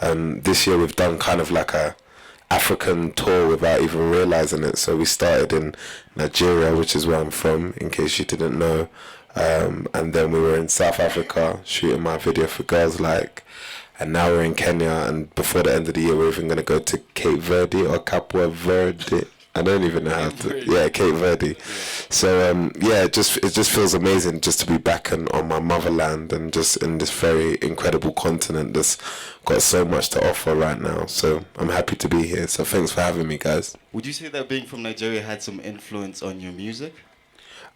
This year we've done kind of like a African tour without even realizing it. So we started in Nigeria, which is where I'm from, in case you didn't know. And then we were in South Africa shooting my video for Girls Like. And now we're in Kenya, and before the end of the year, we're even going to go to Cape Verde or Capua Verde. I don't even know how to. Yeah, Cape Verde. So yeah, it just feels amazing just to be back on my motherland and just in this very incredible continent that's got so much to offer right now. So I'm happy to be here. So thanks for having me, guys. Would you say that being from Nigeria had some influence on your music?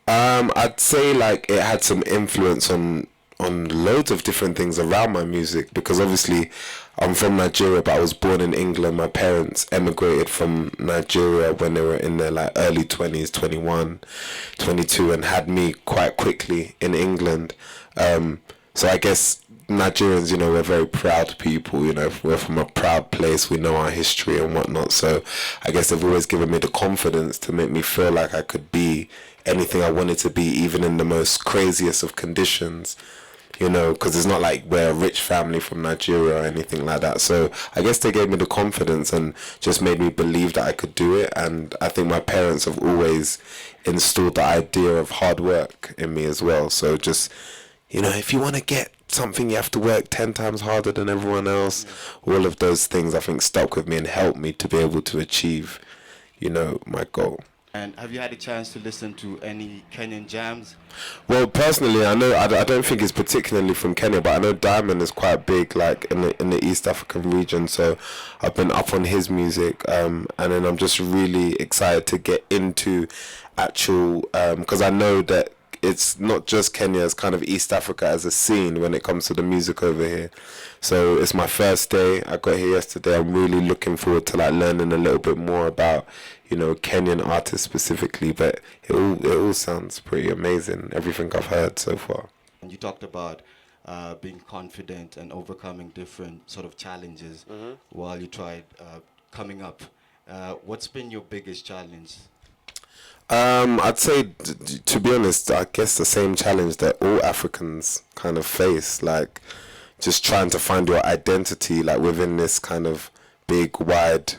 I'd say like it had some influence on loads of different things around my music, because obviously I'm from Nigeria, but I was born in England. My parents emigrated from Nigeria when they were in their like early 20s, 21, 22, and had me quite quickly in England. So I guess Nigerians, you know, we're very proud people, you know, we're from a proud place, we know our history and whatnot. So I guess they've always given me the confidence to make me feel like I could be anything I wanted to be, even in the most craziest of conditions. You know, because it's not like we're a rich family from Nigeria or anything like that. So I guess they gave me the confidence and just made me believe that I could do it. And I think my parents have always installed the idea of hard work in me as well. So just, you know, if you want to get something, you have to work 10 times harder than everyone else. All of those things I think stuck with me and helped me to be able to achieve, you know, my goal. And have you had a chance to listen to any Kenyan jams? Well, personally, I know I don't think it's particularly from Kenya, but I know Diamond is quite big, like in the East African region. So I've been up on his music, and then I'm just really excited to get into actual, because I know that it's not just Kenya, it's kind of East Africa as a scene when it comes to the music over here. So it's my first day. I got here yesterday. I'm really looking forward to like learning a little bit more about, you know, Kenyan artists specifically, but it all sounds pretty amazing, everything I've heard so far. And you talked about being confident and overcoming different sort of challenges while you tried coming up. What's been your biggest challenge? I'd say, to be honest, I guess the same challenge that all Africans kind of face, like just trying to find your identity, like within this kind of big, wide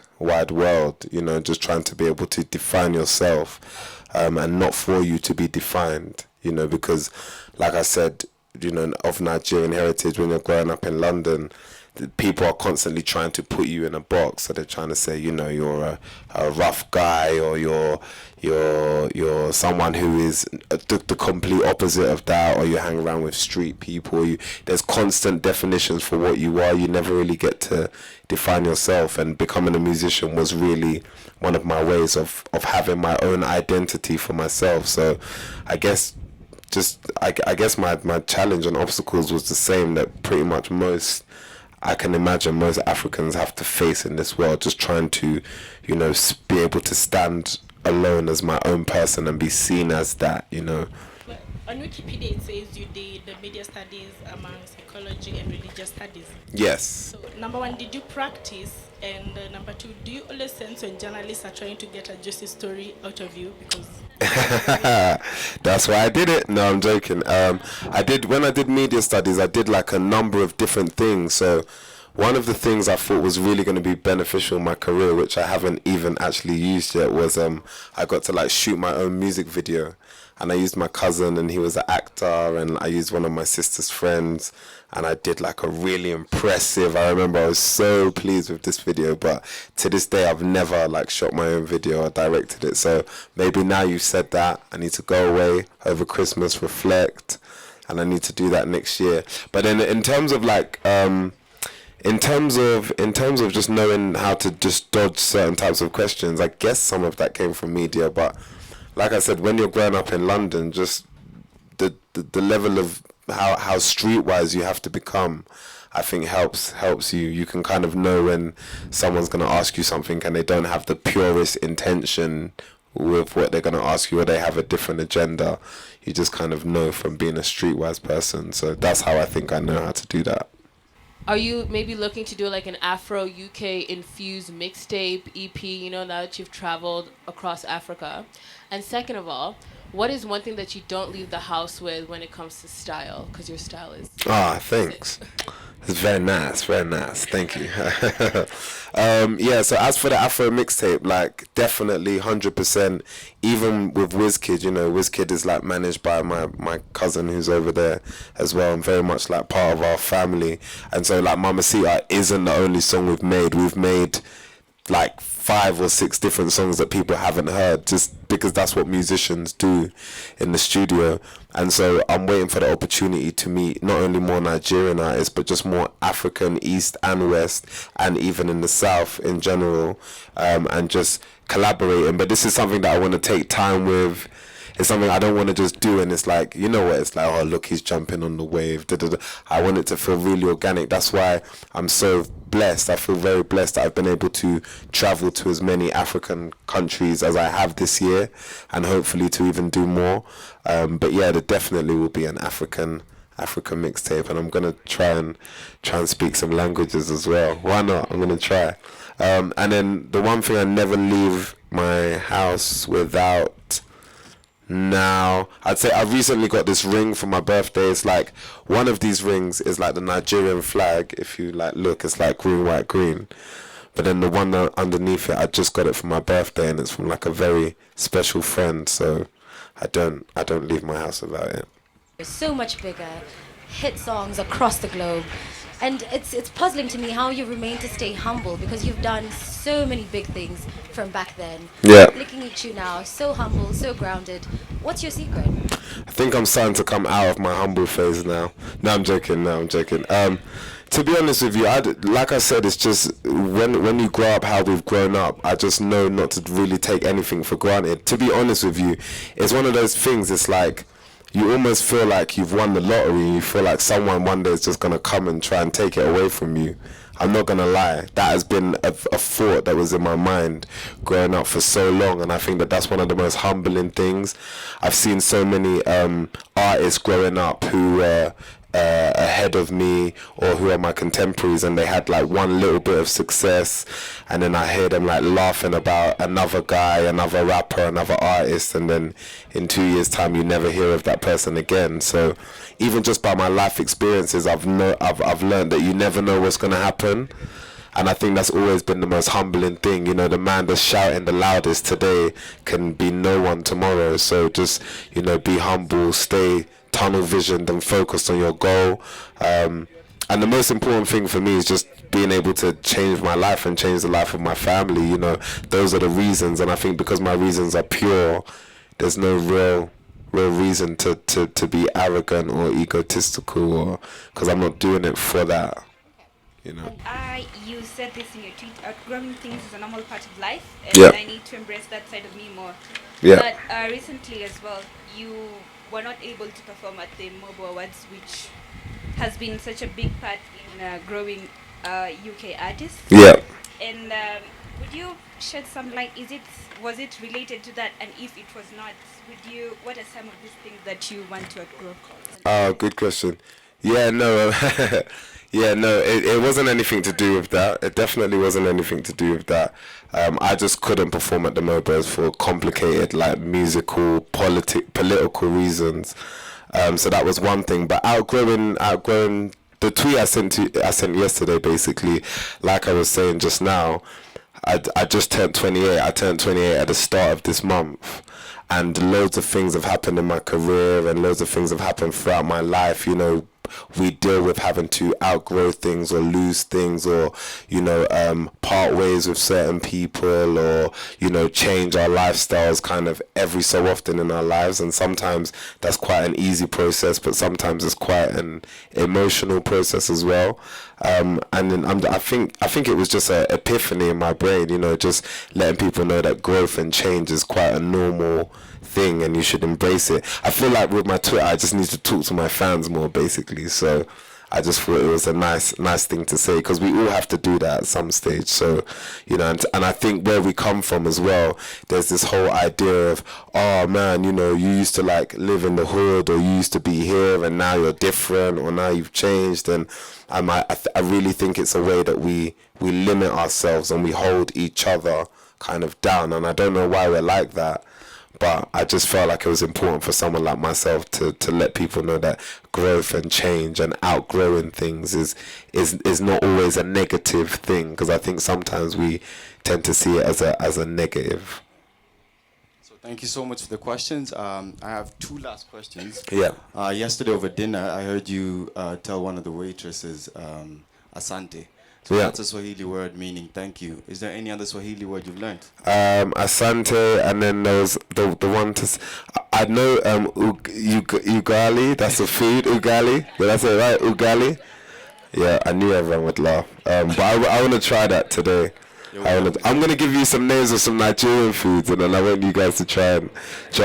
world, you know, just trying to be able to define yourself, and not for you to be defined, you know, because like I said, you know, of Nigerian heritage, when you're growing up in London, the people are constantly trying to put you in a box. So they're trying to say, you know, you're a rough guy, or you're someone who is the complete opposite of that, or you hang around with street people. There's constant definitions for what you are. You never really get to define yourself, and becoming a musician was really one of my ways of having my own identity for myself. So I guess I guess my challenge and obstacles was the same that pretty much I can imagine most Africans have to face in this world, just trying to, you know, be able to stand alone as my own person and be seen as that, you know. But on Wikipedia it says you did the media studies among psychology and religious studies. Yes. So number one, did you practice? And number two, do you always sense when journalists are trying to get a juicy story out of you? Because that's why I did it. No, I'm joking. When I did media studies, I did like a number of different things. So one of the things I thought was really going to be beneficial in my career, which I haven't even actually used yet, was I got to like shoot my own music video. And I used my cousin, and he was an actor, and I used one of my sister's friends, and I did like a really impressive, I remember I was so pleased with this video, but to this day I've never like shot my own video or directed it. So maybe now you've said that, I need to go away over Christmas, reflect, and I need to do that next year. But then in terms of like in terms of just knowing how to just dodge certain types of questions, I guess some of that came from media. But like I said, when you're growing up in London, just the level of how streetwise you have to become, I think helps you. You can kind of know when someone's going to ask you something and they don't have the purest intention with what they're going to ask you, or they have a different agenda. You just kind of know from being a streetwise person. So that's how I think I know how to do that. Are you maybe looking to do like an Afro UK infused mixtape EP, you know, now that you've traveled across Africa? And second of all, what is one thing that you don't leave the house with when it comes to style? Because your style is... Ah, thanks. It's very nice, very nice. Thank you. Yeah, so as for the Afro mixtape, like definitely 100%. Even with WizKid, you know, WizKid is like managed by my cousin who's over there as well, and very much like part of our family. And so like Mamacita isn't the only song we've made. We've made like 5 or 6 different songs that people haven't heard, just because that's what musicians do in the studio. And so I'm waiting for the opportunity to meet not only more Nigerian artists, but just more African, East and West, and even in the South in general, and just collaborating. But this is something that I want to take time with. It's something I don't want to just do, and it's like, you know what, it's like, oh look, he's jumping on the wave. Da, da, da. I want it to feel really organic. That's why I'm so blessed. I feel very blessed that I've been able to travel to as many African countries as I have this year, and hopefully to even do more. But yeah, there definitely will be an African mixtape, and I'm gonna try and speak some languages as well. Why not? I'm gonna try. And then the one thing I never leave my house without. Now, I'd say I recently got this ring for my birthday. It's like, one of these rings is like the Nigerian flag. If you like look, it's like green, white, green. But then the one underneath it, I just got it for my birthday, and it's from like a very special friend. So I don't leave my house without it. So much bigger, hit songs across the globe. And it's puzzling to me how you remain to stay humble, because you've done so many big things from back then. Yeah. Looking at you now, so humble, so grounded. What's your secret? I think I'm starting to come out of my humble phase now. No, I'm joking. To be honest with you, like I said, it's just when you grow up how we've grown up, I just know not to really take anything for granted. To be honest with you, it's one of those things, it's like, you almost feel like you've won the lottery. You feel like someone one day is just going to come and try and take it away from you. I'm not going to lie. That has been a thought that was in my mind growing up for so long. And I think that that's one of the most humbling things. I've seen so many artists growing up who were ahead of me, or who are my contemporaries, and they had like one little bit of success, and then I hear them like laughing about another guy, another rapper, another artist, and then in 2 years time you never hear of that person again. So even just by my life experiences, I've learned that you never know what's going to happen. And I think that's always been the most humbling thing. You know, the man that's shouting the loudest today can be no one tomorrow. So just, you know, be humble, stay tunnel visioned and focused on your goal. And the most important thing for me is just being able to change my life and change the life of my family. You know, those are the reasons. And I think because my reasons are pure, there's no real reason to be arrogant or egotistical, or because I'm not doing it for that. You know. You said this in your tweet, outgrowing things is a normal part of life, and Yeah. I need to embrace that side of me more. Yeah. But recently as well, you were not able to perform at the Mobo Awards, which has been such a big part in growing UK artists. Yeah. And would you shed some light? Was it related to that? And if it was not, what are some of these things that you want to outgrow? Oh, good question. Yeah, no, yeah, no, it wasn't anything to do with that. It definitely wasn't anything to do with that. I just couldn't perform at the Mobos for complicated, like, musical, political reasons. So that was one thing. But outgrowing the tweet I sent yesterday, basically, like I was saying just now, I just turned 28. I turned 28 at the start of this month. And loads of things have happened in my career, and loads of things have happened throughout my life. You know, we deal with having to outgrow things or lose things, or, you know, part ways with certain people, or, you know, change our lifestyles kind of every so often in our lives. And sometimes that's quite an easy process, but sometimes it's quite an emotional process as well. And then I think it was just an epiphany in my brain, you know, just letting people know that growth and change is quite a normal thing, and you should embrace it. I feel like with my Twitter, I just need to talk to my fans more, basically. So I just thought it was a nice thing to say, because we all have to do that at some stage. So, you know, and I think where we come from as well, there's this whole idea of, oh man, you know, you used to like live in the hood, or you used to be here, and now you're different, or now you've changed. And I really think it's a way that we limit ourselves, and we hold each other kind of down. And I don't know why we're like that. but I just felt like it was important for someone like myself to let people know that growth and change and outgrowing things is not always a negative thing, because I think sometimes we tend to see it as a negative. So thank you so much for the questions. I have two last questions. Yeah. Yesterday over dinner, I heard you tell one of the waitresses, asante. So Yeah. that's a Swahili word meaning thank you. Is there any other Swahili word you've learned? Asante, and then there was the one to I know ugali. That's a food, ugali. Did I say it right? Ugali. Yeah, I knew everyone would laugh. But I want to try that today. I'm gonna give you some names of some Nigerian foods, and then I want you guys to try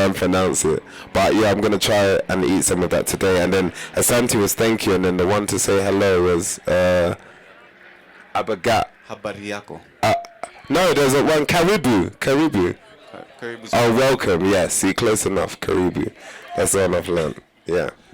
and pronounce it. But yeah, I'm gonna try and eat some of that today. And then Asante was thank you, and then the one to say hello was abagat. Habari yako. No, there's a one Karibu. Karibu's Oh, welcome. Yes, see, close enough. Karibu. That's all I've learned. Yeah.